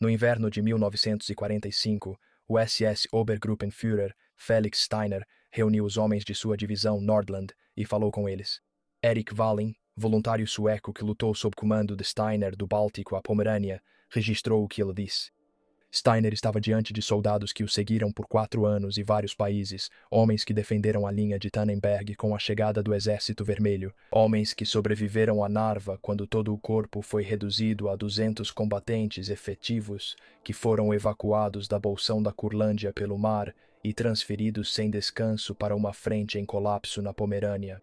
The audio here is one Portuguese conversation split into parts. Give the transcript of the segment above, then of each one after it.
No inverno de 1945, o SS Obergruppenführer Felix Steiner reuniu os homens de sua divisão Nordland e falou com eles. Erik Wallin, voluntário sueco que lutou sob comando de Steiner do Báltico à Pomerânia, registrou o que ele disse. Steiner estava diante de soldados que o seguiram por 4 anos e vários países, homens que defenderam a linha de Tannenberg com a chegada do Exército Vermelho, homens que sobreviveram a Narva quando todo o corpo foi reduzido a 200 combatentes efetivos que foram evacuados da Bolsão da Curlândia pelo mar e transferidos sem descanso para uma frente em colapso na Pomerânia.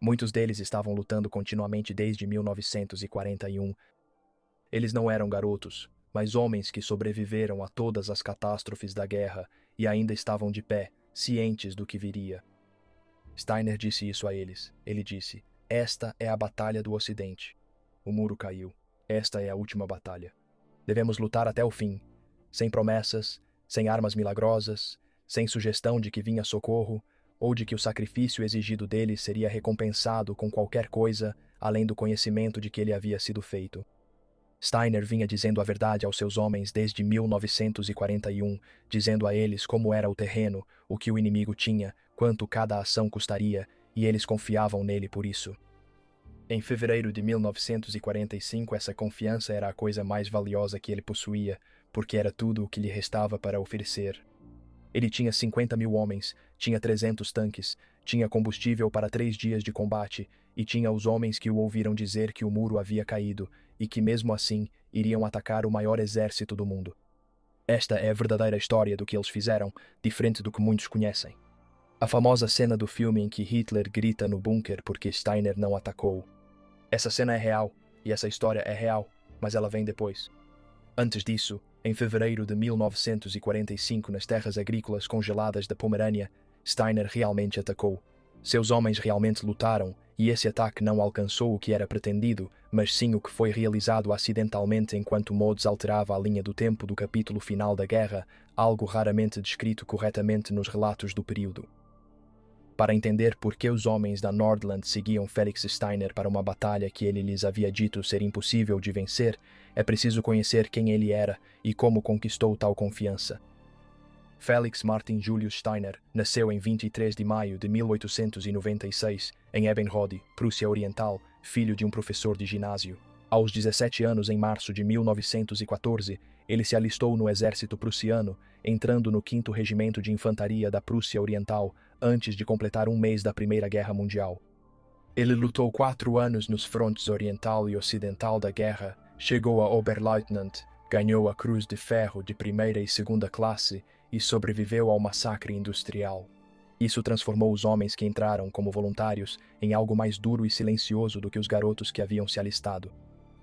Muitos deles estavam lutando continuamente desde 1941. Eles não eram garotos, mas homens que sobreviveram a todas as catástrofes da guerra e ainda estavam de pé, cientes do que viria. Steiner disse isso a eles. Ele disse: "Esta é a batalha do Ocidente. O muro caiu. Esta é a última batalha. Devemos lutar até o fim, sem promessas, sem armas milagrosas, sem sugestão de que vinha socorro ou de que o sacrifício exigido deles seria recompensado com qualquer coisa além do conhecimento de que ele havia sido feito." Steiner vinha dizendo a verdade aos seus homens desde 1941, dizendo a eles como era o terreno, o que o inimigo tinha, quanto cada ação custaria, e eles confiavam nele por isso. Em fevereiro de 1945, essa confiança era a coisa mais valiosa que ele possuía, porque era tudo o que lhe restava para oferecer. Ele tinha 50.000 homens, tinha 300 tanques, tinha combustível para 3 dias de combate, e tinha os homens que o ouviram dizer que o muro havia caído, e que mesmo assim iriam atacar o maior exército do mundo. Esta é a verdadeira história do que eles fizeram, diferente do que muitos conhecem. A famosa cena do filme em que Hitler grita no bunker porque Steiner não atacou. Essa cena é real, e essa história é real, mas ela vem depois. Antes disso, em fevereiro de 1945, nas terras agrícolas congeladas da Pomerânia, Steiner realmente atacou. Seus homens realmente lutaram, e esse ataque não alcançou o que era pretendido, mas sim o que foi realizado acidentalmente enquanto Modes alterava a linha do tempo do capítulo final da guerra, algo raramente descrito corretamente nos relatos do período. Para entender por que os homens da Nordland seguiam Felix Steiner para uma batalha que ele lhes havia dito ser impossível de vencer, é preciso conhecer quem ele era e como conquistou tal confiança. Felix Martin Julius Steiner nasceu em 23 de maio de 1896, em Ebenrode, Prússia Oriental, filho de um professor de ginásio. Aos 17 anos, em março de 1914, ele se alistou no exército prussiano, entrando no 5º Regimento de Infantaria da Prússia Oriental, antes de completar um mês da Primeira Guerra Mundial. Ele lutou 4 anos nos frontes oriental e ocidental da guerra, chegou a Oberleutnant, ganhou a Cruz de Ferro de primeira e segunda classe e sobreviveu ao massacre industrial. Isso transformou os homens que entraram como voluntários em algo mais duro e silencioso do que os garotos que haviam se alistado.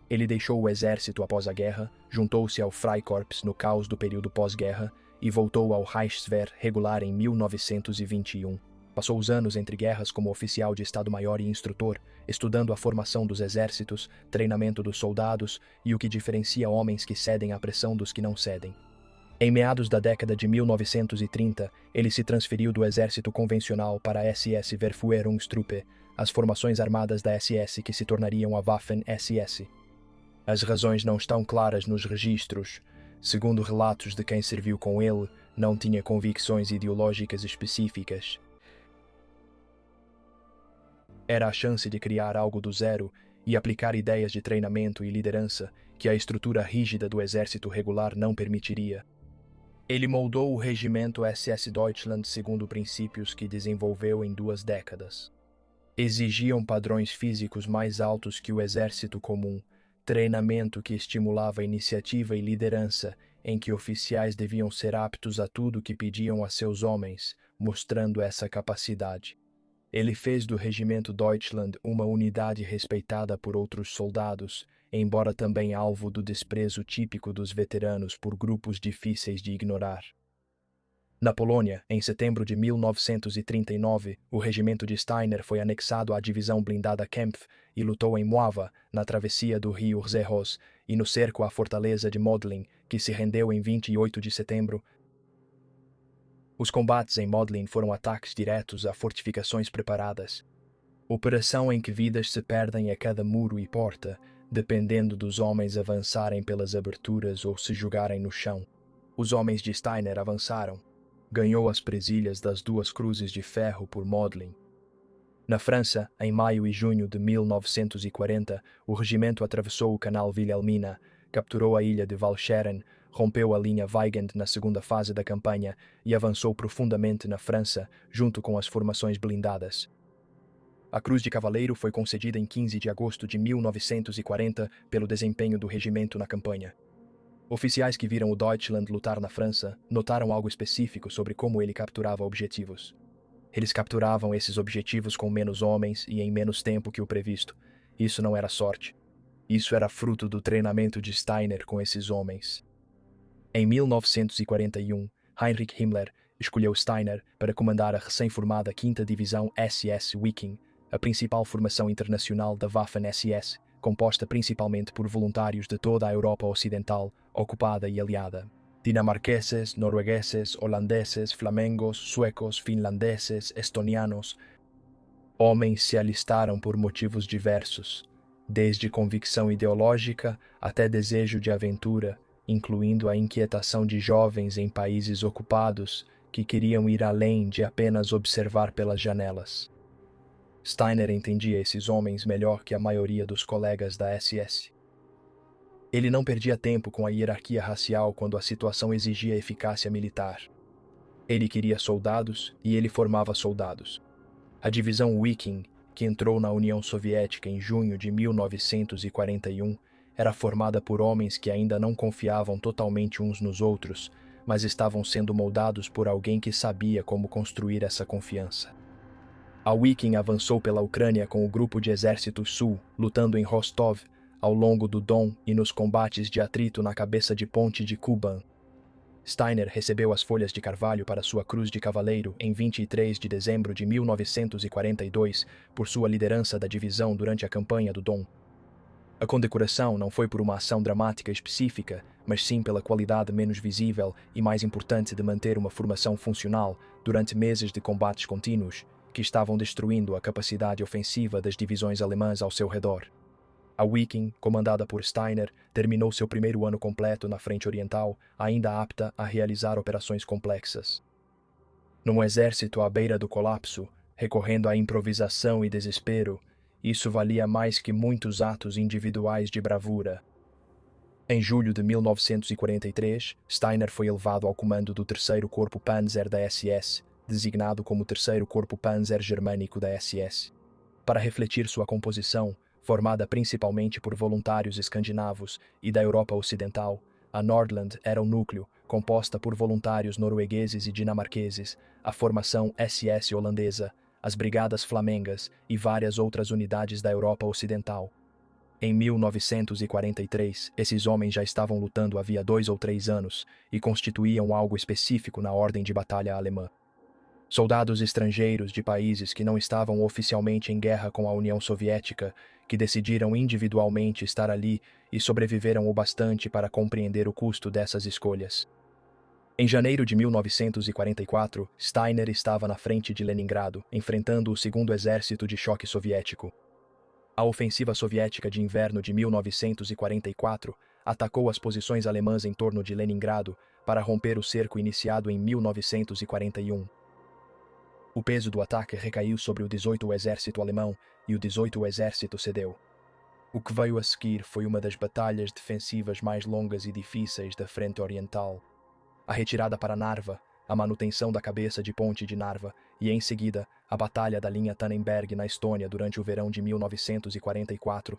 Ele deixou o exército após a guerra, juntou-se ao Freikorps no caos do período pós-guerra e voltou ao Reichswehr regular em 1921. Passou os anos entre guerras como oficial de Estado-Maior e instrutor, estudando a formação dos exércitos, treinamento dos soldados e o que diferencia homens que cedem à pressão dos que não cedem. Em meados da década de 1930, ele se transferiu do exército convencional para a SS Verführungstruppe, as formações armadas da SS que se tornariam a Waffen-SS. As razões não estão claras nos registros. Segundo relatos de quem serviu com ele, não tinha convicções ideológicas específicas. Era a chance de criar algo do zero e aplicar ideias de treinamento e liderança que a estrutura rígida do exército regular não permitiria. Ele moldou o regimento SS Deutschland segundo princípios que desenvolveu em 2 décadas. Exigiam padrões físicos mais altos que o exército comum, treinamento que estimulava iniciativa e liderança, em que oficiais deviam ser aptos a tudo que pediam a seus homens, mostrando essa capacidade. Ele fez do regimento Deutschland uma unidade respeitada por outros soldados, embora também alvo do desprezo típico dos veteranos por grupos difíceis de ignorar. Na Polônia, em setembro de 1939, o regimento de Steiner foi anexado à divisão blindada Kempf e lutou em Moava, na travessia do rio Rzehoz, e no cerco à fortaleza de Modlin, que se rendeu em 28 de setembro. Os combates em Modlin foram ataques diretos a fortificações preparadas. Operação em que vidas se perdem a cada muro e porta, dependendo dos homens avançarem pelas aberturas ou se jogarem no chão. Os homens de Steiner avançaram. Ganhou as presilhas das duas cruzes de ferro por Modlin. Na França, em maio e junho de 1940, o regimento atravessou o canal Wilhelmina, capturou a ilha de Walcheren, rompeu a linha Weigand na segunda fase da campanha e avançou profundamente na França, junto com as formações blindadas. A Cruz de Cavaleiro foi concedida em 15 de agosto de 1940 pelo desempenho do regimento na campanha. Oficiais que viram o Deutschland lutar na França notaram algo específico sobre como ele capturava objetivos. Eles capturavam esses objetivos com menos homens e em menos tempo que o previsto. Isso não era sorte. Isso era fruto do treinamento de Steiner com esses homens. Em 1941, Heinrich Himmler escolheu Steiner para comandar a recém-formada 5ª Divisão SS Viking, a principal formação internacional da Waffen-SS, composta principalmente por voluntários de toda a Europa Ocidental, ocupada e aliada. Dinamarqueses, noruegueses, holandeses, flamengos, suecos, finlandeses, estonianos. Homens se alistaram por motivos diversos, desde convicção ideológica até desejo de aventura, incluindo a inquietação de jovens em países ocupados que queriam ir além de apenas observar pelas janelas. Steiner entendia esses homens melhor que a maioria dos colegas da SS. Ele não perdia tempo com a hierarquia racial quando a situação exigia eficácia militar. Ele queria soldados e ele formava soldados. A divisão Viking, que entrou na União Soviética em junho de 1941, era formada por homens que ainda não confiavam totalmente uns nos outros, mas estavam sendo moldados por alguém que sabia como construir essa confiança. A Viking avançou pela Ucrânia com o Grupo de Exército Sul, lutando em Rostov, ao longo do Don e nos combates de atrito na cabeça de ponte de Kuban. Steiner recebeu as folhas de carvalho para sua Cruz de Cavaleiro em 23 de dezembro de 1942 por sua liderança da divisão durante a campanha do Don. A condecoração não foi por uma ação dramática específica, mas sim pela qualidade menos visível e mais importante de manter uma formação funcional durante meses de combates contínuos, que estavam destruindo a capacidade ofensiva das divisões alemãs ao seu redor. A Viking, comandada por Steiner, terminou seu primeiro ano completo na frente oriental, ainda apta a realizar operações complexas. Num exército à beira do colapso, recorrendo à improvisação e desespero, isso valia mais que muitos atos individuais de bravura. Em julho de 1943, Steiner foi elevado ao comando do 3º Corpo Panzer da SS, designado como 3º Corpo Panzer Germânico da SS. Para refletir sua composição, formada principalmente por voluntários escandinavos e da Europa Ocidental, a Nordland era o núcleo, composta por voluntários noruegueses e dinamarqueses, a formação SS holandesa, as Brigadas Flamengas e várias outras unidades da Europa Ocidental. Em 1943, esses homens já estavam lutando havia 2 ou 3 anos e constituíam algo específico na ordem de batalha alemã. Soldados estrangeiros de países que não estavam oficialmente em guerra com a União Soviética, que decidiram individualmente estar ali e sobreviveram o bastante para compreender o custo dessas escolhas. Em janeiro de 1944, Steiner estava na frente de Leningrado, enfrentando o 2º Exército de Choque Soviético. A ofensiva soviética de inverno de 1944 atacou as posições alemãs em torno de Leningrado para romper o cerco iniciado em 1941. O peso do ataque recaiu sobre o 18º Exército Alemão e o 18º Exército cedeu. O que veio a seguir foi uma das batalhas defensivas mais longas e difíceis da Frente Oriental. A retirada para Narva, a manutenção da cabeça de ponte de Narva e, em seguida, a batalha da linha Tannenberg na Estônia durante o verão de 1944.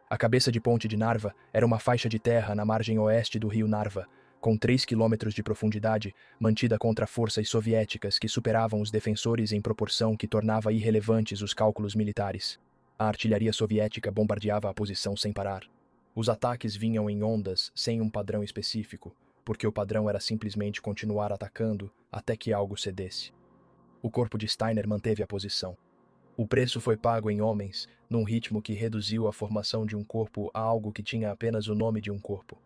A cabeça de ponte de Narva era uma faixa de terra na margem oeste do rio Narva, com 3 quilômetros de profundidade, mantida contra forças soviéticas que superavam os defensores em proporção que tornava irrelevantes os cálculos militares. A artilharia soviética bombardeava a posição sem parar. Os ataques vinham em ondas, sem um padrão específico, porque o padrão era simplesmente continuar atacando até que algo cedesse. O corpo de Steiner manteve a posição. O preço foi pago em homens, num ritmo que reduziu a formação de um corpo a algo que tinha apenas o nome de um corpo.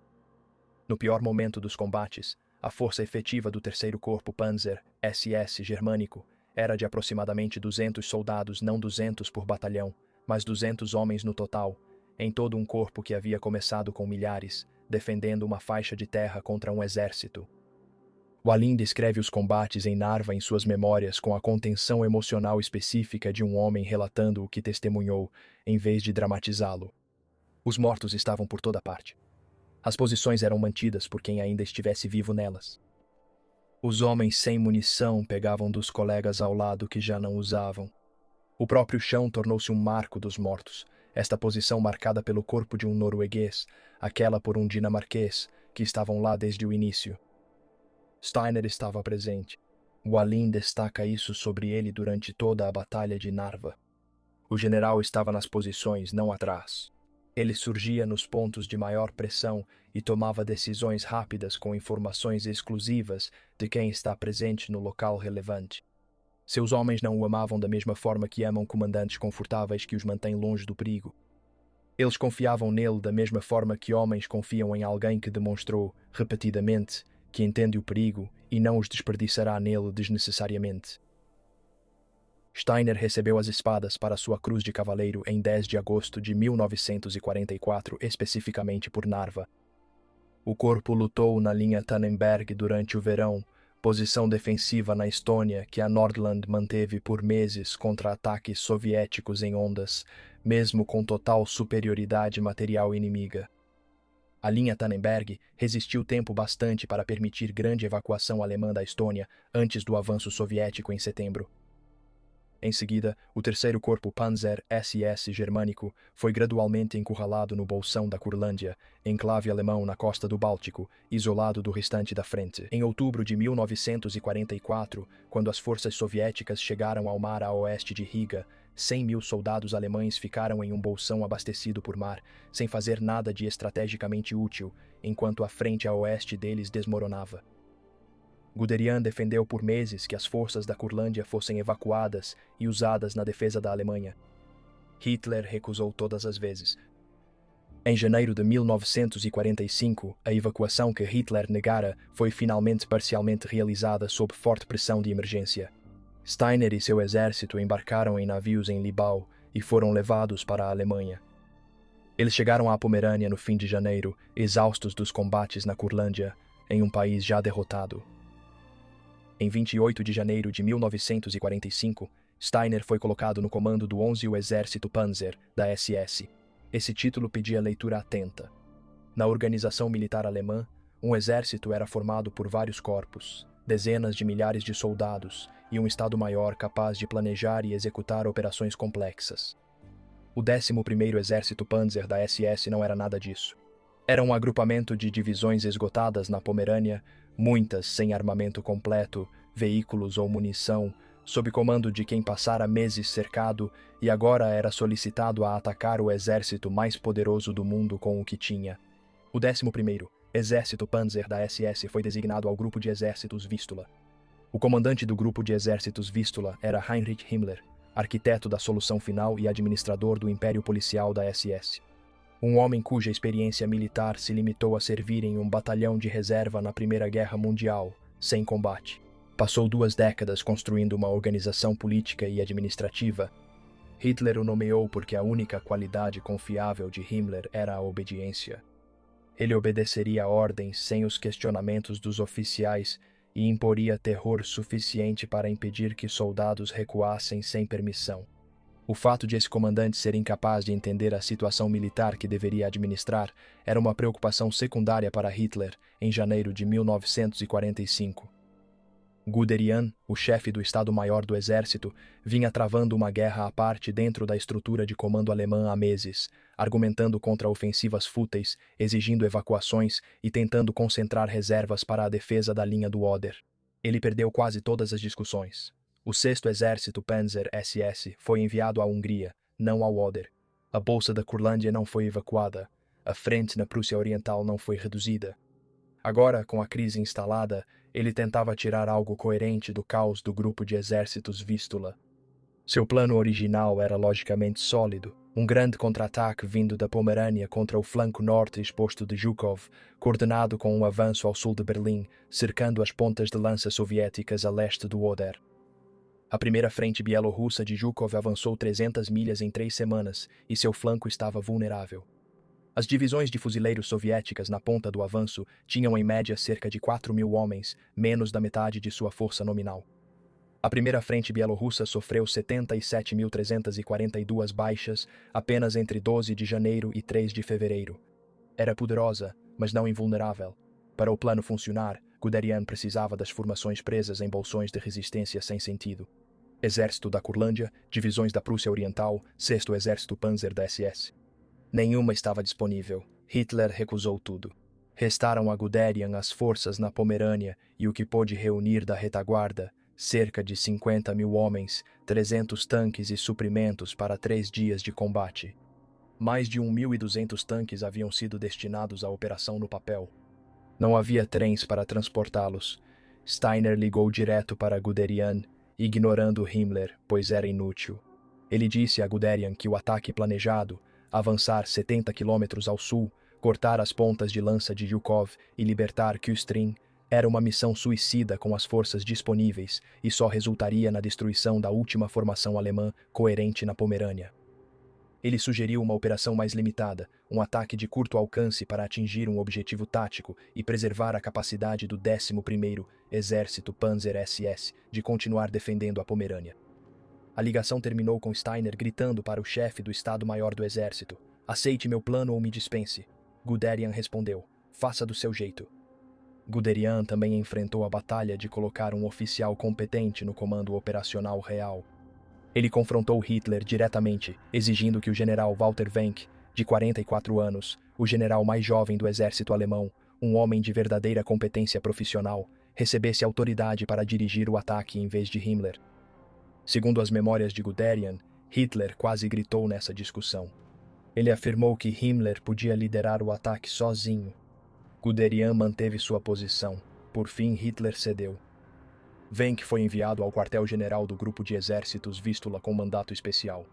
No pior momento dos combates, a força efetiva do 3º Corpo Panzer, SS germânico, era de aproximadamente 200 soldados, não 200 por batalhão, mas 200 homens no total, em todo um corpo que havia começado com milhares, defendendo uma faixa de terra contra um exército. Wallin descreve os combates em Narva em suas memórias com a contenção emocional específica de um homem relatando o que testemunhou, em vez de dramatizá-lo. Os mortos estavam por toda parte. As posições eram mantidas por quem ainda estivesse vivo nelas. Os homens sem munição pegavam dos colegas ao lado que já não usavam. O próprio chão tornou-se um marco dos mortos, esta posição marcada pelo corpo de um norueguês, aquela por um dinamarquês, que estavam lá desde o início. Steiner estava presente. Wallin destaca isso sobre ele durante toda a Batalha de Narva. O general estava nas posições, não atrás. Ele surgia nos pontos de maior pressão e tomava decisões rápidas com informações exclusivas de quem está presente no local relevante. Seus homens não o amavam da mesma forma que amam comandantes confortáveis que os mantêm longe do perigo. Eles confiavam nele da mesma forma que homens confiam em alguém que demonstrou, repetidamente, que entende o perigo e não os desperdiçará nele desnecessariamente. Steiner recebeu as espadas para sua cruz de cavaleiro em 10 de agosto de 1944, especificamente por Narva. O corpo lutou na linha Tannenberg durante o verão, posição defensiva na Estônia que a Nordland manteve por meses contra ataques soviéticos em ondas, mesmo com total superioridade material inimiga. A linha Tannenberg resistiu tempo bastante para permitir grande evacuação alemã da Estônia antes do avanço soviético em setembro. Em seguida, o terceiro corpo Panzer SS germânico foi gradualmente encurralado no Bolsão da Curlândia, enclave alemão na costa do Báltico, isolado do restante da frente. Em outubro de 1944, quando as forças soviéticas chegaram ao mar a oeste de Riga, 100.000 soldados alemães ficaram em um bolsão abastecido por mar, sem fazer nada de estrategicamente útil, enquanto a frente a oeste deles desmoronava. Guderian defendeu por meses que as forças da Curlândia fossem evacuadas e usadas na defesa da Alemanha. Hitler recusou todas as vezes. Em janeiro de 1945, a evacuação que Hitler negara foi finalmente parcialmente realizada sob forte pressão de emergência. Steiner e seu exército embarcaram em navios em Libau e foram levados para a Alemanha. Eles chegaram à Pomerânia no fim de janeiro, exaustos dos combates na Curlândia, em um país já derrotado. Em 28 de janeiro de 1945, Steiner foi colocado no comando do 11º Exército Panzer, da SS. Esse título pedia leitura atenta. Na organização militar alemã, um exército era formado por vários corpos, dezenas de milhares de soldados e um Estado-Maior capaz de planejar e executar operações complexas. O 11º Exército Panzer da SS não era nada disso. Era um agrupamento de divisões esgotadas na Pomerânia, muitas sem armamento completo, veículos ou munição, sob comando de quem passara meses cercado e agora era solicitado a atacar o exército mais poderoso do mundo com o que tinha. O 11º Exército Panzer da SS foi designado ao Grupo de Exércitos Vístula. O comandante do Grupo de Exércitos Vístula era Heinrich Himmler, arquiteto da solução final e administrador do Império Policial da SS. Um homem cuja experiência militar se limitou a servir em um batalhão de reserva na Primeira Guerra Mundial, sem combate. Passou 2 décadas construindo uma organização política e administrativa. Hitler o nomeou porque a única qualidade confiável de Himmler era a obediência. Ele obedeceria a ordens sem os questionamentos dos oficiais e imporia terror suficiente para impedir que soldados recuassem sem permissão. O fato de esse comandante ser incapaz de entender a situação militar que deveria administrar era uma preocupação secundária para Hitler em janeiro de 1945. Guderian, o chefe do Estado-Maior do Exército, vinha travando uma guerra à parte dentro da estrutura de comando alemã há meses, argumentando contra ofensivas fúteis, exigindo evacuações e tentando concentrar reservas para a defesa da linha do Oder. Ele perdeu quase todas as discussões. O 6º Exército Panzer SS foi enviado à Hungria, não ao Oder. A bolsa da Curlândia não foi evacuada. A frente na Prússia Oriental não foi reduzida. Agora, com a crise instalada, ele tentava tirar algo coerente do caos do Grupo de Exércitos Vístula. Seu plano original era logicamente sólido, um grande contra-ataque vindo da Pomerânia contra o flanco norte exposto de Zhukov, coordenado com um avanço ao sul de Berlim, cercando as pontas de lança soviéticas a leste do Oder. A primeira frente bielorrussa de Zhukov avançou 300 milhas em 3 semanas e seu flanco estava vulnerável. As divisões de fuzileiros soviéticas na ponta do avanço tinham em média cerca de 4.000 homens, menos da metade de sua força nominal. A primeira frente bielorrussa sofreu 77.342 baixas apenas entre 12 de janeiro e 3 de fevereiro. Era poderosa, mas não invulnerável. Para o plano funcionar, Guderian precisava das formações presas em bolsões de resistência sem sentido. Exército da Curlândia, divisões da Prússia Oriental, 6º Exército Panzer da SS. Nenhuma estava disponível. Hitler recusou tudo. Restaram a Guderian as forças na Pomerânia e o que pôde reunir da retaguarda, cerca de 50.000 homens, 300 tanques e suprimentos para 3 dias de combate. Mais de 1.200 tanques haviam sido destinados à operação no papel. Não havia trens para transportá-los. Steiner ligou direto para Guderian, ignorando Himmler, pois era inútil. Ele disse a Guderian que o ataque planejado, avançar 70 quilômetros ao sul, cortar as pontas de lança de Zhukov e libertar Kustrin, era uma missão suicida com as forças disponíveis e só resultaria na destruição da última formação alemã coerente na Pomerânia. Ele sugeriu uma operação mais limitada, um ataque de curto alcance para atingir um objetivo tático e preservar a capacidade do 11º Exército Panzer SS de continuar defendendo a Pomerânia. A ligação terminou com Steiner gritando para o chefe do Estado-Maior do Exército: "Aceite meu plano ou me dispense." Guderian respondeu: "Faça do seu jeito." Guderian também enfrentou a batalha de colocar um oficial competente no comando operacional real. Ele confrontou Hitler diretamente, exigindo que o general Walter Wenck, de 44 anos, o general mais jovem do exército alemão, um homem de verdadeira competência profissional, recebesse autoridade para dirigir o ataque em vez de Himmler. Segundo as memórias de Guderian, Hitler quase gritou nessa discussão. Ele afirmou que Himmler podia liderar o ataque sozinho. Guderian manteve sua posição. Por fim, Hitler cedeu. Wenck foi enviado ao quartel-general do grupo de exércitos Vístula com mandato especial.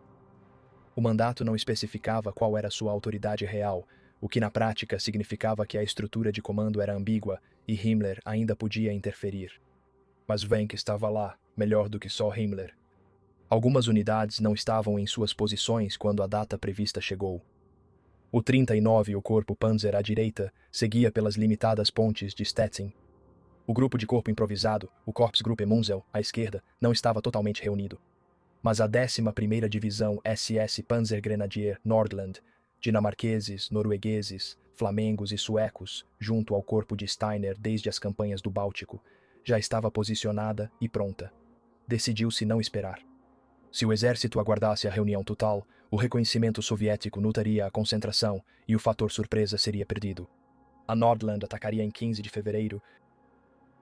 O mandato não especificava qual era sua autoridade real, o que na prática significava que a estrutura de comando era ambígua e Himmler ainda podia interferir. Mas Wenck estava lá, melhor do que só Himmler. Algumas unidades não estavam em suas posições quando a data prevista chegou. O 39, o corpo Panzer à direita, seguia pelas limitadas pontes de Stettin. O grupo de corpo improvisado, o Korpsgruppe Munzel, à esquerda, não estava totalmente reunido. Mas a 11ª Divisão SS Panzergrenadier Nordland, dinamarqueses, noruegueses, flamengos e suecos, junto ao corpo de Steiner desde as campanhas do Báltico, já estava posicionada e pronta. Decidiu-se não esperar. Se o exército aguardasse a reunião total, o reconhecimento soviético notaria a concentração e o fator surpresa seria perdido. A Nordland atacaria em 15 de fevereiro.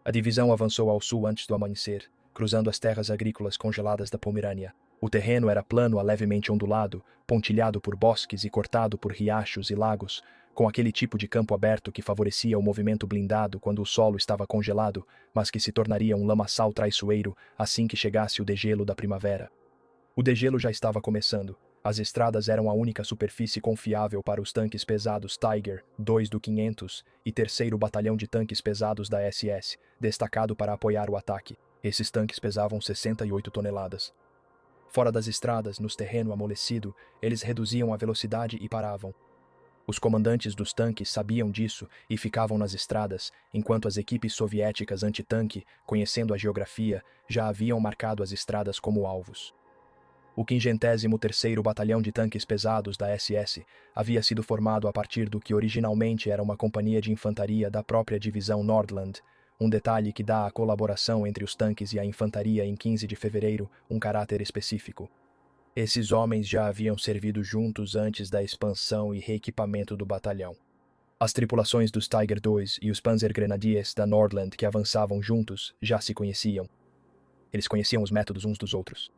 A divisão avançou ao sul antes do amanhecer, cruzando as terras agrícolas congeladas da Pomerânia. O terreno era plano a levemente ondulado, pontilhado por bosques e cortado por riachos e lagos, com aquele tipo de campo aberto que favorecia o movimento blindado quando o solo estava congelado, mas que se tornaria um lamaçal traiçoeiro assim que chegasse o degelo da primavera. O degelo já estava começando. As estradas eram a única superfície confiável para os tanques pesados Tiger, 2 do 500, e 3º Batalhão de Tanques Pesados da SS, destacado para apoiar o ataque. Esses tanques pesavam 68 toneladas. Fora das estradas, nos terreno amolecido, eles reduziam a velocidade e paravam. Os comandantes dos tanques sabiam disso e ficavam nas estradas, enquanto as equipes soviéticas antitanque, conhecendo a geografia, já haviam marcado as estradas como alvos. O 53º Batalhão de Tanques Pesados da SS havia sido formado a partir do que originalmente era uma companhia de infantaria da própria divisão Nordland, um detalhe que dá à colaboração entre os tanques e a infantaria em 15 de fevereiro um caráter específico. Esses homens já haviam servido juntos antes da expansão e reequipamento do batalhão. As tripulações dos Tiger II e os Panzergrenadiers da Nordland que avançavam juntos já se conheciam. Eles conheciam os métodos uns dos outros.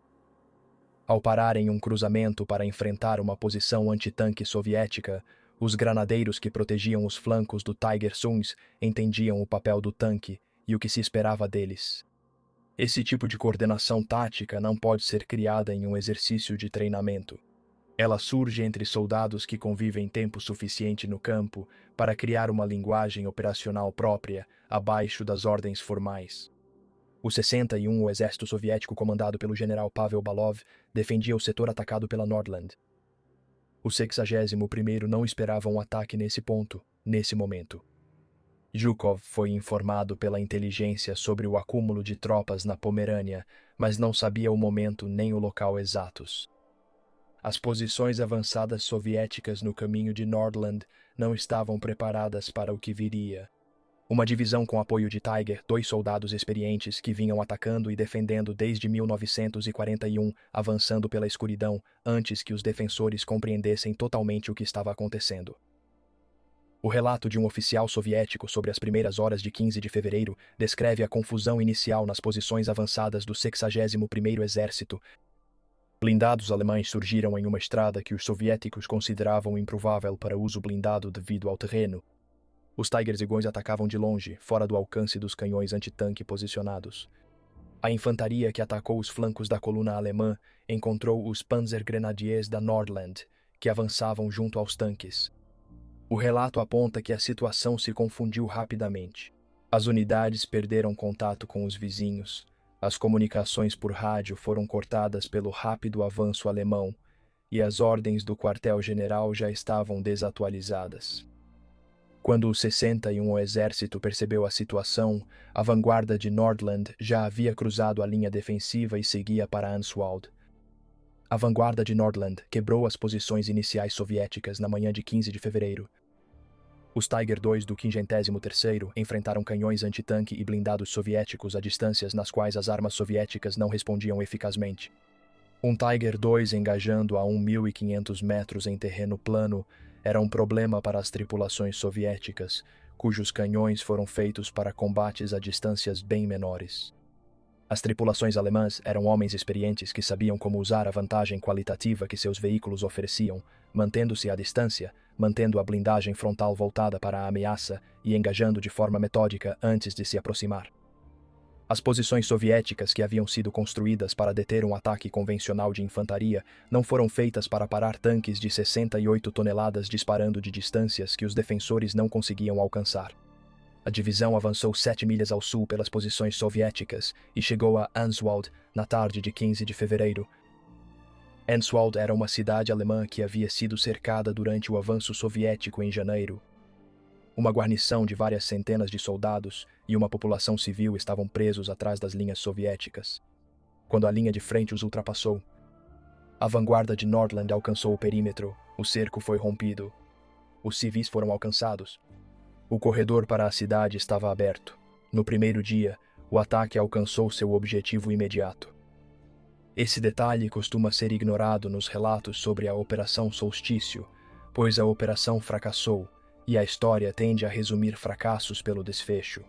Ao pararem um cruzamento para enfrentar uma posição antitanque soviética, os granadeiros que protegiam os flancos do Tiger Suns entendiam o papel do tanque e o que se esperava deles. Esse tipo de coordenação tática não pode ser criada em um exercício de treinamento. Ela surge entre soldados que convivem tempo suficiente no campo para criar uma linguagem operacional própria, abaixo das ordens formais. O 61, o exército soviético comandado pelo general Pavel Balov, defendia o setor atacado pela Nordland. O 61º não esperava um ataque nesse ponto, nesse momento. Zhukov foi informado pela inteligência sobre o acúmulo de tropas na Pomerânia, mas não sabia o momento nem o local exatos. As posições avançadas soviéticas no caminho de Nordland não estavam preparadas para o que viria. Uma divisão com apoio de Tiger, 2 soldados experientes que vinham atacando e defendendo desde 1941, avançando pela escuridão antes que os defensores compreendessem totalmente o que estava acontecendo. O relato de um oficial soviético sobre as primeiras horas de 15 de fevereiro descreve a confusão inicial nas posições avançadas do 61º Exército. Blindados alemães surgiram em uma estrada que os soviéticos consideravam improvável para uso blindado devido ao terreno. Os Tiger-Zigões atacavam de longe, fora do alcance dos canhões antitanque posicionados. A infantaria que atacou os flancos da coluna alemã encontrou os Panzergrenadiers da Nordland, que avançavam junto aos tanques. O relato aponta que a situação se confundiu rapidamente. As unidades perderam contato com os vizinhos. As comunicações por rádio foram cortadas pelo rápido avanço alemão e as ordens do quartel-general já estavam desatualizadas. Quando o 61º Exército percebeu a situação, a vanguarda de Nordland já havia cruzado a linha defensiva e seguia para Answald. A vanguarda de Nordland quebrou as posições iniciais soviéticas na manhã de 15 de fevereiro. Os Tiger II do 53º enfrentaram canhões antitanque e blindados soviéticos a distâncias nas quais as armas soviéticas não respondiam eficazmente. Um Tiger II engajando a 1.500 metros em terreno plano era um problema para as tripulações soviéticas, cujos canhões foram feitos para combates a distâncias bem menores. As tripulações alemãs eram homens experientes que sabiam como usar a vantagem qualitativa que seus veículos ofereciam, mantendo-se à distância, mantendo a blindagem frontal voltada para a ameaça e engajando de forma metódica antes de se aproximar. As posições soviéticas que haviam sido construídas para deter um ataque convencional de infantaria não foram feitas para parar tanques de 68 toneladas disparando de distâncias que os defensores não conseguiam alcançar. A divisão avançou 7 milhas ao sul pelas posições soviéticas e chegou a Answald na tarde de 15 de fevereiro. Answald era uma cidade alemã que havia sido cercada durante o avanço soviético em janeiro. Uma guarnição de várias centenas de soldados e uma população civil estavam presos atrás das linhas soviéticas. Quando a linha de frente os ultrapassou, a vanguarda de Nordland alcançou o perímetro, o cerco foi rompido. Os civis foram alcançados. O corredor para a cidade estava aberto. No primeiro dia, o ataque alcançou seu objetivo imediato. Esse detalhe costuma ser ignorado nos relatos sobre a Operação Solstício, pois a operação fracassou e a história tende a resumir fracassos pelo desfecho.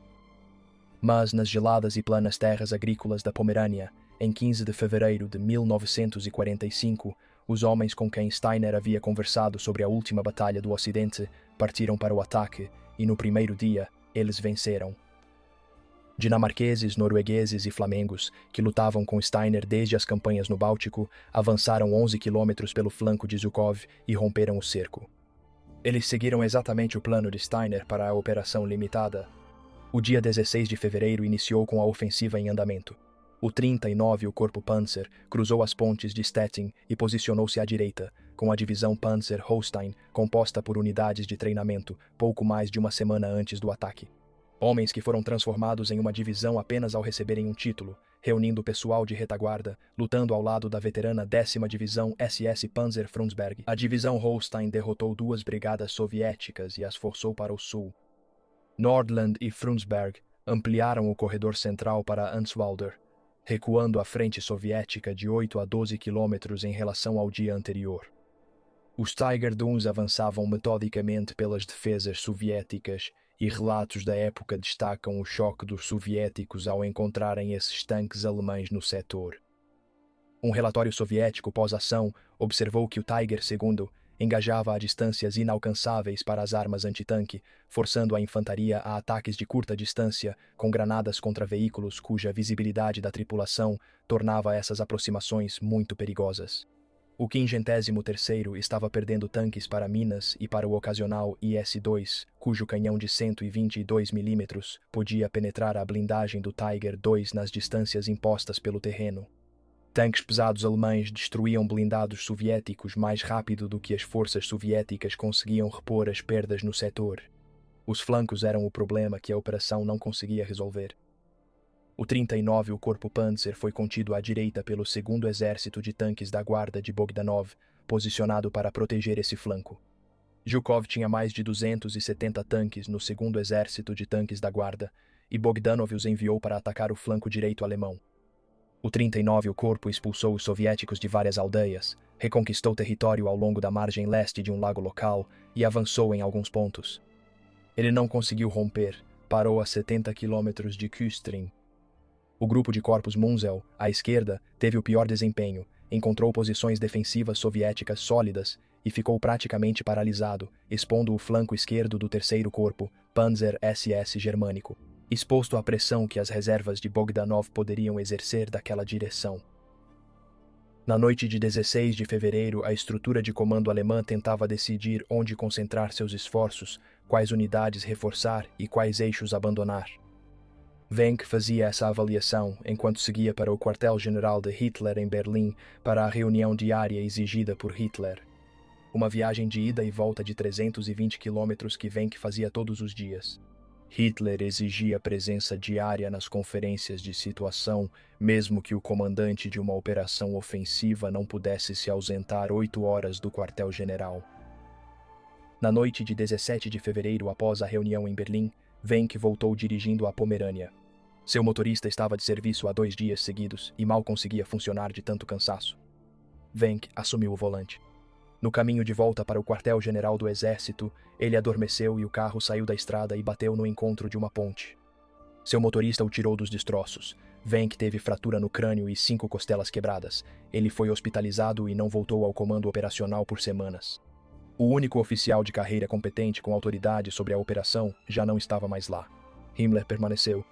Mas nas geladas e planas terras agrícolas da Pomerânia, em 15 de fevereiro de 1945, os homens com quem Steiner havia conversado sobre a última batalha do Ocidente partiram para o ataque e no primeiro dia eles venceram. Dinamarqueses, noruegueses e flamengos, que lutavam com Steiner desde as campanhas no Báltico, avançaram 11 quilômetros pelo flanco de Zhukov e romperam o cerco. Eles seguiram exatamente o plano de Steiner para a Operação Limitada. O dia 16 de fevereiro iniciou com a ofensiva em andamento. O 39º Corpo Panzer cruzou as pontes de Stettin e posicionou-se à direita, com a divisão Panzer Holstein composta por unidades de treinamento, pouco mais de uma semana antes do ataque. Homens que foram transformados em uma divisão apenas ao receberem um título, reunindo o pessoal de retaguarda, lutando ao lado da veterana 10ª Divisão SS Panzer Frundsberg. A divisão Holstein derrotou 2 brigadas soviéticas e as forçou para o sul. Nordland e Frundsberg ampliaram o corredor central para Answalder, recuando a frente soviética de 8 a 12 quilômetros em relação ao dia anterior. Os Tiger Duns avançavam metodicamente pelas defesas soviéticas e relatos da época destacam o choque dos soviéticos ao encontrarem esses tanques alemães no setor. Um relatório soviético pós-ação observou que o Tiger II engajava a distâncias inalcançáveis para as armas antitanque, forçando a infantaria a ataques de curta distância com granadas contra veículos cuja visibilidade da tripulação tornava essas aproximações muito perigosas. O 53º estava perdendo tanques para Minas e para o ocasional IS-2, cujo canhão de 122 mm podia penetrar a blindagem do Tiger II nas distâncias impostas pelo terreno. Tanques pesados alemães destruíam blindados soviéticos mais rápido do que as forças soviéticas conseguiam repor as perdas no setor. Os flancos eram o problema que a operação não conseguia resolver. O 39º Corpo Panzer foi contido à direita pelo 2º Exército de Tanques da Guarda de Bogdanov, posicionado para proteger esse flanco. Zhukov tinha mais de 270 tanques no 2º Exército de Tanques da Guarda, e Bogdanov os enviou para atacar o flanco direito alemão. O 39º Corpo expulsou os soviéticos de várias aldeias, reconquistou território ao longo da margem leste de um lago local e avançou em alguns pontos. Ele não conseguiu romper, parou a 70 quilômetros de Kustrin. O grupo de corpos Munzel, à esquerda, teve o pior desempenho, encontrou posições defensivas soviéticas sólidas e ficou praticamente paralisado, expondo o flanco esquerdo do 3º Corpo, Panzer SS germânico, exposto à pressão que as reservas de Bogdanov poderiam exercer daquela direção. Na noite de 16 de fevereiro, a estrutura de comando alemã tentava decidir onde concentrar seus esforços, quais unidades reforçar e quais eixos abandonar. Wenck fazia essa avaliação enquanto seguia para o quartel-general de Hitler em Berlim para a reunião diária exigida por Hitler. Uma viagem de ida e volta de 320 quilômetros que Wenck fazia todos os dias. Hitler exigia presença diária nas conferências de situação, mesmo que o comandante de uma operação ofensiva não pudesse se ausentar 8 horas do quartel-general. Na noite de 17 de fevereiro, após a reunião em Berlim, Wenck voltou dirigindo a Pomerânia. Seu motorista estava de serviço há 2 dias seguidos e mal conseguia funcionar de tanto cansaço. Wenck assumiu o volante. No caminho de volta para o quartel-general do exército, ele adormeceu e o carro saiu da estrada e bateu no encontro de uma ponte. Seu motorista o tirou dos destroços. Wenck teve fratura no crânio e 5 costelas quebradas. Ele foi hospitalizado e não voltou ao comando operacional por semanas. O único oficial de carreira competente com autoridade sobre a operação já não estava mais lá. Himmler permaneceu.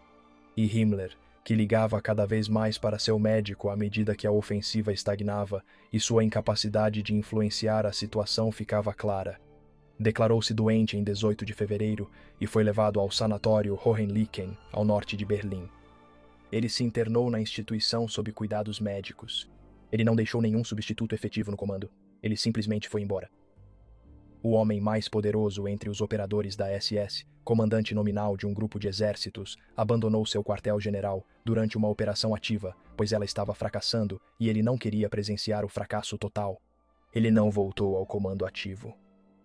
E Himmler, que ligava cada vez mais para seu médico à medida que a ofensiva estagnava e sua incapacidade de influenciar a situação ficava clara, declarou-se doente em 18 de fevereiro e foi levado ao sanatório Hohenlichen, ao norte de Berlim. Ele se internou na instituição sob cuidados médicos. Ele não deixou nenhum substituto efetivo no comando. Ele simplesmente foi embora. O homem mais poderoso entre os operadores da SS, comandante nominal de um grupo de exércitos, abandonou seu quartel-general durante uma operação ativa, pois ela estava fracassando e ele não queria presenciar o fracasso total. Ele não voltou ao comando ativo.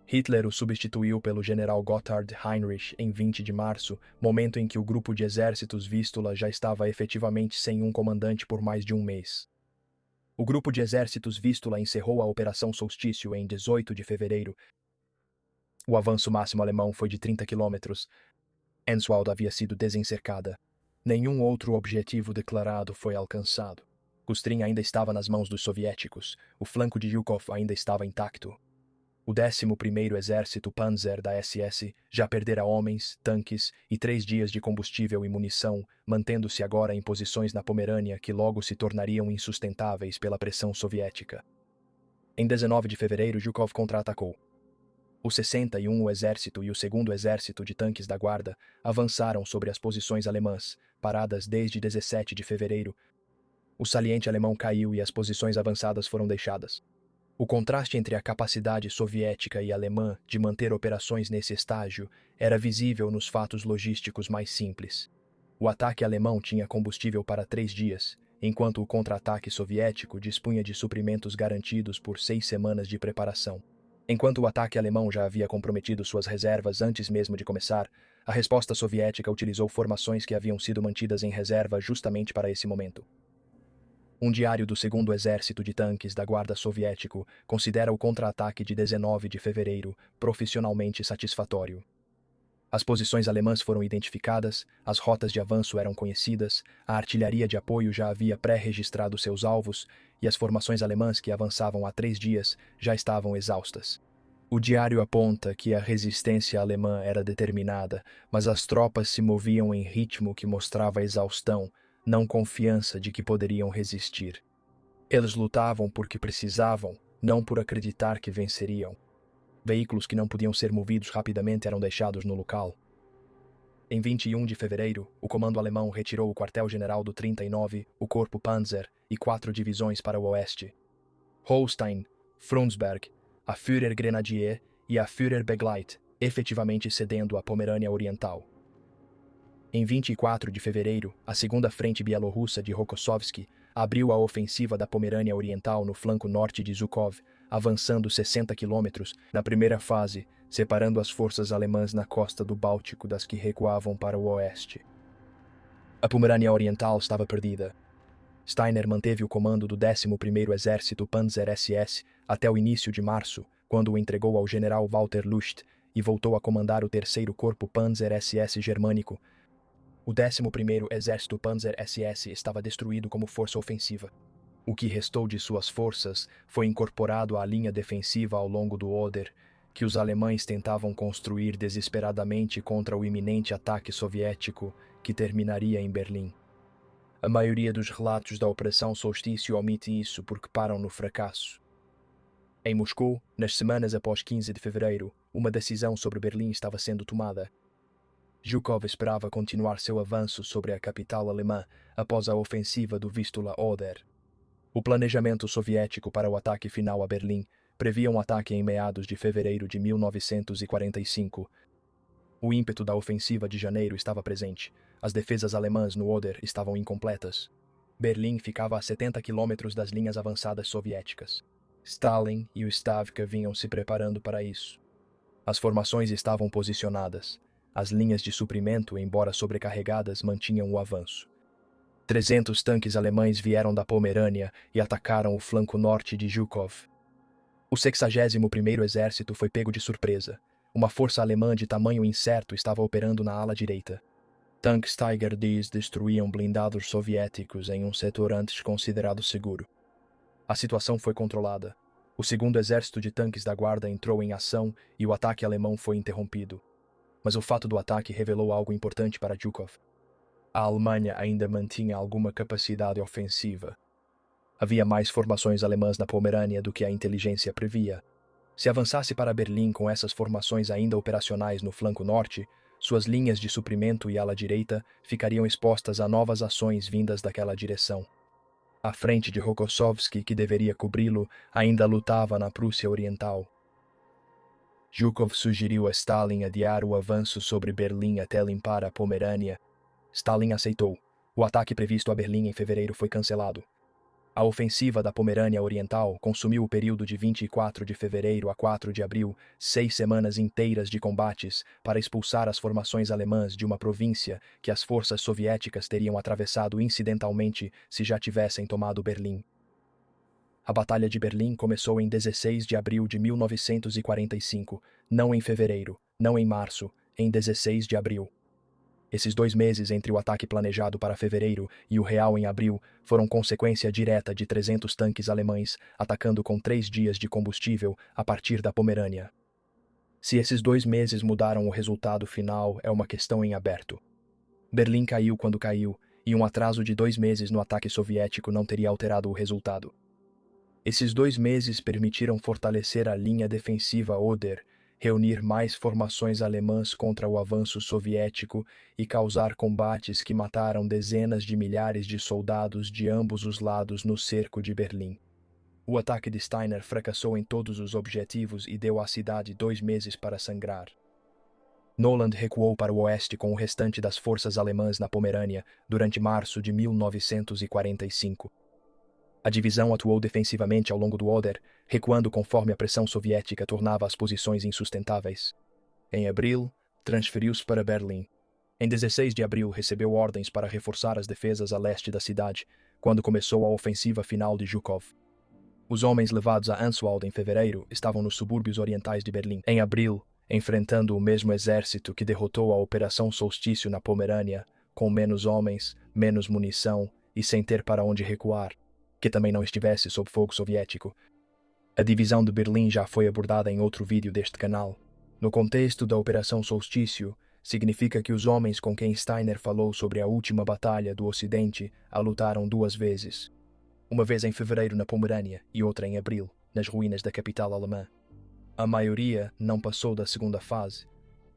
Hitler o substituiu pelo general Gotthard Heinrich em 20 de março, momento em que o grupo de exércitos Vístula já estava efetivamente sem um comandante por mais de um mês. O grupo de exércitos Vístula encerrou a Operação Solstício em 18 de fevereiro. O avanço máximo alemão foi de 30 quilômetros. Enswald havia sido desencercada. Nenhum outro objetivo declarado foi alcançado. Kustrin ainda estava nas mãos dos soviéticos. O flanco de Zhukov ainda estava intacto. O 11º Exército Panzer da SS já perdera homens, tanques e 3 dias de combustível e munição, mantendo-se agora em posições na Pomerânia que logo se tornariam insustentáveis pela pressão soviética. Em 19 de fevereiro, Zhukov contra-atacou. O 61º Exército e o 2º Exército de Tanques da Guarda avançaram sobre as posições alemãs, paradas desde 17 de fevereiro. O saliente alemão caiu e as posições avançadas foram deixadas. O contraste entre a capacidade soviética e alemã de manter operações nesse estágio era visível nos fatos logísticos mais simples. O ataque alemão tinha combustível para 3 dias, enquanto o contra-ataque soviético dispunha de suprimentos garantidos por 6 semanas de preparação. Enquanto o ataque alemão já havia comprometido suas reservas antes mesmo de começar, a resposta soviética utilizou formações que haviam sido mantidas em reserva justamente para esse momento. Um diário do 2º Exército de Tanques da Guarda Soviético considera o contra-ataque de 19 de fevereiro profissionalmente satisfatório. As posições alemãs foram identificadas, as rotas de avanço eram conhecidas, a artilharia de apoio já havia pré-registrado seus alvos e as formações alemãs que avançavam há 3 dias já estavam exaustas. O diário aponta que a resistência alemã era determinada, mas as tropas se moviam em ritmo que mostrava exaustão, não confiança de que poderiam resistir. Eles lutavam porque precisavam, não por acreditar que venceriam. Veículos que não podiam ser movidos rapidamente eram deixados no local. Em 21 de fevereiro, o comando alemão retirou o quartel-general do 39, o Corpo Panzer e 4 divisões para o oeste. Holstein, Frundsberg, a Führer Grenadier e a Führer Begleit, efetivamente cedendo a Pomerânia Oriental. Em 24 de fevereiro, a segunda frente bielorrussa de Rokossovski abriu a ofensiva da Pomerânia Oriental no flanco norte de Zhukov, avançando 60 quilômetros na primeira fase, separando as forças alemãs na costa do Báltico das que recuavam para o oeste. A Pomerânia Oriental estava perdida. Steiner manteve o comando do 11º Exército Panzer SS até o início de março, quando o entregou ao general Walter Lust e voltou a comandar o 3º Corpo Panzer SS germânico. O 11º Exército Panzer SS estava destruído como força ofensiva. O que restou de suas forças foi incorporado à linha defensiva ao longo do Oder, que os alemães tentavam construir desesperadamente contra o iminente ataque soviético que terminaria em Berlim. A maioria dos relatos da Operação Solstício omite isso porque param no fracasso. Em Moscou, nas semanas após 15 de fevereiro, uma decisão sobre Berlim estava sendo tomada. Zhukov esperava continuar seu avanço sobre a capital alemã após a ofensiva do Vistula-Oder. O planejamento soviético para o ataque final a Berlim previa um ataque em meados de fevereiro de 1945. O ímpeto da ofensiva de janeiro estava presente. As defesas alemãs no Oder estavam incompletas. Berlim ficava a 70 quilômetros das linhas avançadas soviéticas. Stalin e o Stavka vinham se preparando para isso. As formações estavam posicionadas. As linhas de suprimento, embora sobrecarregadas, mantinham o avanço. 300 tanques alemães vieram da Pomerânia e atacaram o flanco norte de Zhukov. O 61º Exército foi pego de surpresa. Uma força alemã de tamanho incerto estava operando na ala direita. Tanques Tiger Ds destruíam blindados soviéticos em um setor antes considerado seguro. A situação foi controlada. O 2º Exército de Tanques da Guarda entrou em ação e o ataque alemão foi interrompido. Mas o fato do ataque revelou algo importante para Zhukov. A Alemanha ainda mantinha alguma capacidade ofensiva. Havia mais formações alemãs na Pomerânia do que a inteligência previa. Se avançasse para Berlim com essas formações ainda operacionais no flanco norte, suas linhas de suprimento e ala direita ficariam expostas a novas ações vindas daquela direção. A frente de Rokossovski, que deveria cobri-lo, ainda lutava na Prússia Oriental. Zhukov sugeriu a Stalin adiar o avanço sobre Berlim até limpar a Pomerânia. Stalin aceitou. O ataque previsto a Berlim em fevereiro foi cancelado. A ofensiva da Pomerânia Oriental consumiu o período de 24 de fevereiro a 4 de abril, 6 semanas inteiras de combates para expulsar as formações alemãs de uma província que as forças soviéticas teriam atravessado incidentalmente se já tivessem tomado Berlim. A Batalha de Berlim começou em 16 de abril de 1945, não em fevereiro, não em março, em 16 de abril. Esses 2 meses entre o ataque planejado para fevereiro e o real em abril foram consequência direta de 300 tanques alemães atacando com 3 dias de combustível a partir da Pomerânia. Se esses 2 meses mudaram o resultado final é uma questão em aberto. Berlim caiu quando caiu, e um atraso de 2 meses no ataque soviético não teria alterado o resultado. Esses 2 meses permitiram fortalecer a linha defensiva Oder, reunir mais formações alemãs contra o avanço soviético e causar combates que mataram dezenas de milhares de soldados de ambos os lados no cerco de Berlim. O ataque de Steiner fracassou em todos os objetivos e deu à cidade 2 meses para sangrar. Noland recuou para o oeste com o restante das forças alemãs na Pomerânia durante março de 1945. A divisão atuou defensivamente ao longo do Oder, recuando conforme a pressão soviética tornava as posições insustentáveis. Em abril, transferiu-se para Berlim. Em 16 de abril, recebeu ordens para reforçar as defesas a leste da cidade, quando começou a ofensiva final de Zhukov. Os homens levados a Answald em fevereiro estavam nos subúrbios orientais de Berlim. Em abril, enfrentando o mesmo exército que derrotou a Operação Solstício na Pomerânia, com menos homens, menos munição e sem ter para onde recuar, que também não estivesse sob fogo soviético. A divisão de Berlim já foi abordada em outro vídeo deste canal. No contexto da Operação Solstício, significa que os homens com quem Steiner falou sobre a última batalha do Ocidente a lutaram 2 vezes. Uma vez em fevereiro na Pomerânia e outra em abril. nas ruínas da capital alemã. A maioria não passou da segunda fase.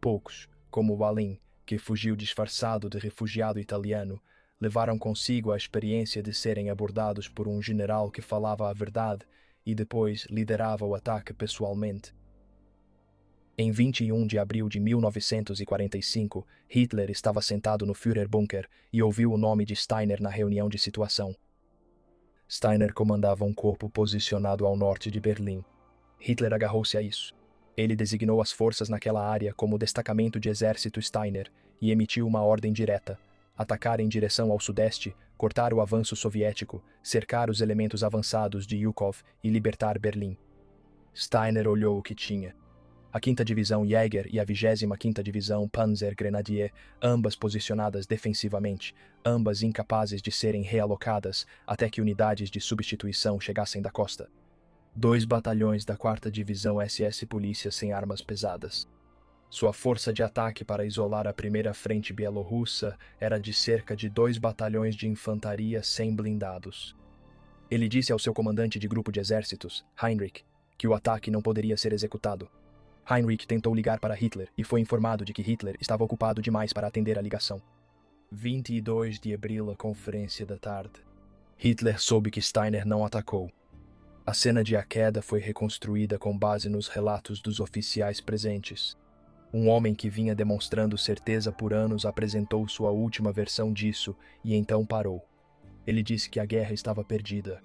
Poucos, como Wallin, que fugiu disfarçado de refugiado italiano, levaram consigo a experiência de serem abordados por um general que falava a verdade e depois liderava o ataque pessoalmente. Em 21 de abril de 1945, Hitler estava sentado no Führerbunker e ouviu o nome de Steiner na reunião de situação. Steiner comandava um corpo posicionado ao norte de Berlim. Hitler agarrou-se a isso. Ele designou as forças naquela área como Destacamento de Exército Steiner e emitiu uma ordem direta: atacar em direção ao sudeste, cortar o avanço soviético, cercar os elementos avançados de Yukov e libertar Berlim. Steiner olhou o que tinha. A 5ª Divisão Jäger e a 25ª Divisão Panzer Grenadier, ambas posicionadas defensivamente, ambas incapazes de serem realocadas até que unidades de substituição chegassem da costa. 2 batalhões da 4ª Divisão SS Polícia sem armas pesadas. Sua força de ataque para isolar a primeira frente bielorrussa era de cerca de 2 batalhões de infantaria sem blindados. Ele disse ao seu comandante de grupo de exércitos, Heinrich, que o ataque não poderia ser executado. Heinrich tentou ligar para Hitler e foi informado de que Hitler estava ocupado demais para atender a ligação. 22 de abril, a conferência da tarde. Hitler soube que Steiner não atacou. A cena de a queda foi reconstruída com base nos relatos dos oficiais presentes. Um homem que vinha demonstrando certeza por anos apresentou sua última versão disso e então parou. Ele disse que a guerra estava perdida.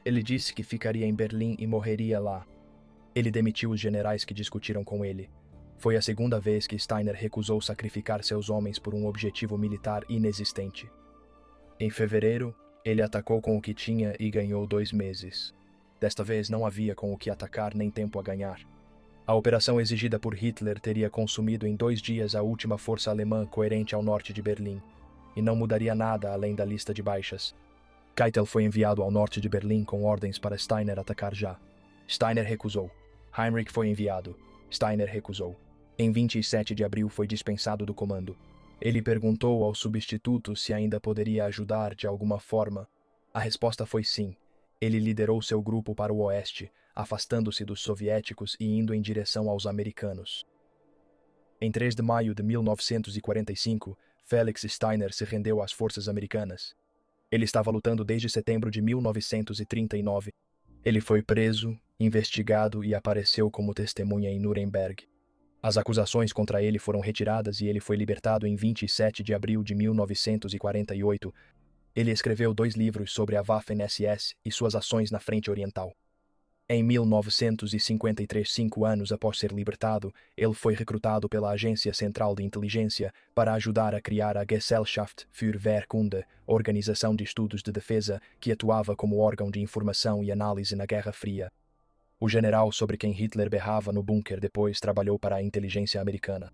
Ele disse que ficaria em Berlim e morreria lá. Ele demitiu os generais que discutiram com ele. Foi a 2ª vez que Steiner recusou sacrificar seus homens por um objetivo militar inexistente. Em fevereiro, ele atacou com o que tinha e ganhou 2 meses. Desta vez não havia com o que atacar nem tempo a ganhar. A operação exigida por Hitler teria consumido em 2 dias a última força alemã coerente ao norte de Berlim, e não mudaria nada além da lista de baixas. Keitel foi enviado ao norte de Berlim com ordens para Steiner atacar já. Steiner recusou. Heinrich foi enviado. Steiner recusou. Em 27 de abril foi dispensado do comando. Ele perguntou ao substituto se ainda poderia ajudar de alguma forma. A resposta foi sim. Ele liderou seu grupo para o oeste, afastando-se dos soviéticos e indo em direção aos americanos. Em 3 de maio de 1945, Felix Steiner se rendeu às forças americanas. Ele estava lutando desde setembro de 1939. Ele foi preso, investigado e apareceu como testemunha em Nuremberg. As acusações contra ele foram retiradas e ele foi libertado em 27 de abril de 1948. Ele escreveu 2 livros sobre a Waffen-SS e suas ações na frente oriental. Em 1953, 5 anos após ser libertado, ele foi recrutado pela Agência Central de Inteligência para ajudar a criar a Gesellschaft für Wehrkunde, organização de estudos de defesa que atuava como órgão de informação e análise na Guerra Fria. O general sobre quem Hitler berrava no bunker depois trabalhou para a inteligência americana.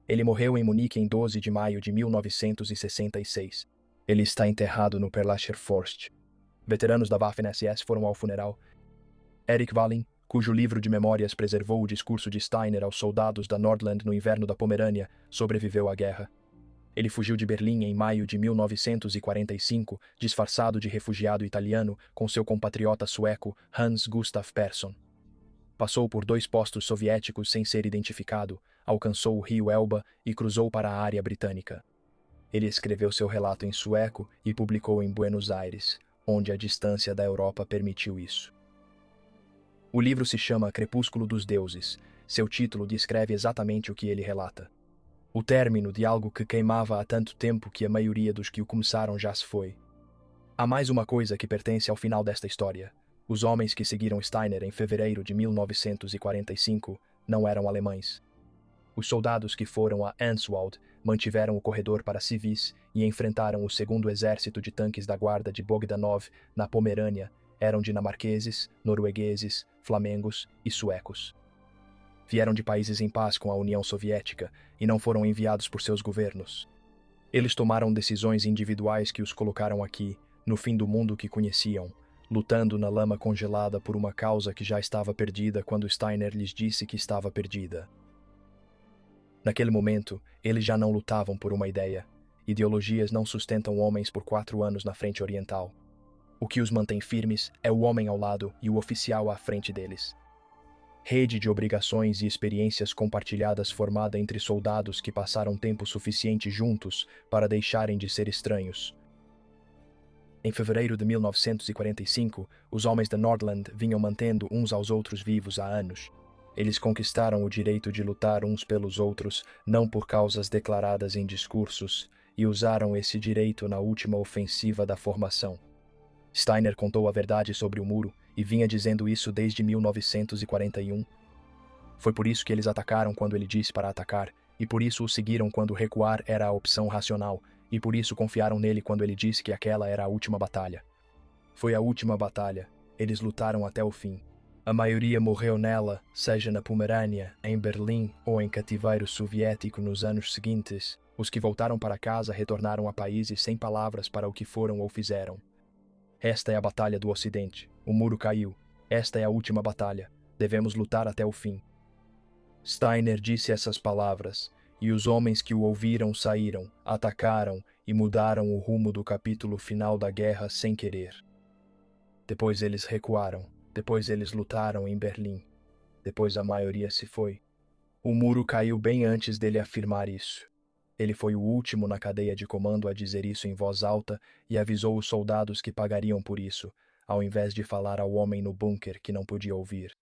Ele morreu em Munique em 12 de maio de 1966. Ele está enterrado no Perlacher Forst. Veteranos da Waffen-SS foram ao funeral. Erich Wallin, cujo livro de memórias preservou o discurso de Steiner aos soldados da Nordland no inverno da Pomerânia, sobreviveu à guerra. Ele fugiu de Berlim em maio de 1945, disfarçado de refugiado italiano, com seu compatriota sueco Hans Gustaf Persson. Passou por 2 postos soviéticos sem ser identificado, alcançou o rio Elba e cruzou para a área britânica. Ele escreveu seu relato em sueco e publicou em Buenos Aires, onde a distância da Europa permitiu isso. O livro se chama Crepúsculo dos Deuses. Seu título descreve exatamente o que ele relata. O término de algo que queimava há tanto tempo que a maioria dos que o começaram já se foi. Há mais uma coisa que pertence ao final desta história. Os homens que seguiram Steiner em fevereiro de 1945 não eram alemães. Os soldados que foram a Answald mantiveram o corredor para civis e enfrentaram o 2º Exército de Tanques da Guarda de Bogdanov, na Pomerânia. Eram dinamarqueses, noruegueses, flamengos e suecos. Vieram de países em paz com a União Soviética e não foram enviados por seus governos. Eles tomaram decisões individuais que os colocaram aqui, no fim do mundo que conheciam, lutando na lama congelada por uma causa que já estava perdida quando Steiner lhes disse que estava perdida. Naquele momento, eles já não lutavam por uma ideia. Ideologias não sustentam homens por 4 anos na frente oriental. O que os mantém firmes é o homem ao lado e o oficial à frente deles. Rede de obrigações e experiências compartilhadas formada entre soldados que passaram tempo suficiente juntos para deixarem de ser estranhos. Em fevereiro de 1945, os homens da Nordland vinham mantendo uns aos outros vivos há anos. Eles conquistaram o direito de lutar uns pelos outros, não por causas declaradas em discursos, e usaram esse direito na última ofensiva da formação. Steiner contou a verdade sobre o muro e vinha dizendo isso desde 1941. Foi por isso que eles atacaram quando ele disse para atacar, e por isso o seguiram quando recuar era a opção racional, e por isso confiaram nele quando ele disse que aquela era a última batalha. Foi a última batalha. Eles lutaram até o fim. A maioria morreu nela, seja na Pomerânia, em Berlim ou em cativeiro soviético nos anos seguintes. Os que voltaram para casa retornaram a países sem palavras para o que foram ou fizeram. Esta é a batalha do Ocidente. O muro caiu. Esta é a última batalha. Devemos lutar até o fim. Steiner disse essas palavras, e os homens que o ouviram saíram, atacaram e mudaram o rumo do capítulo final da guerra sem querer. Depois eles recuaram. Depois eles lutaram em Berlim. Depois a maioria se foi. O muro caiu bem antes dele afirmar isso. Ele foi o último na cadeia de comando a dizer isso em voz alta e avisou os soldados que pagariam por isso, ao invés de falar ao homem no bunker que não podia ouvir.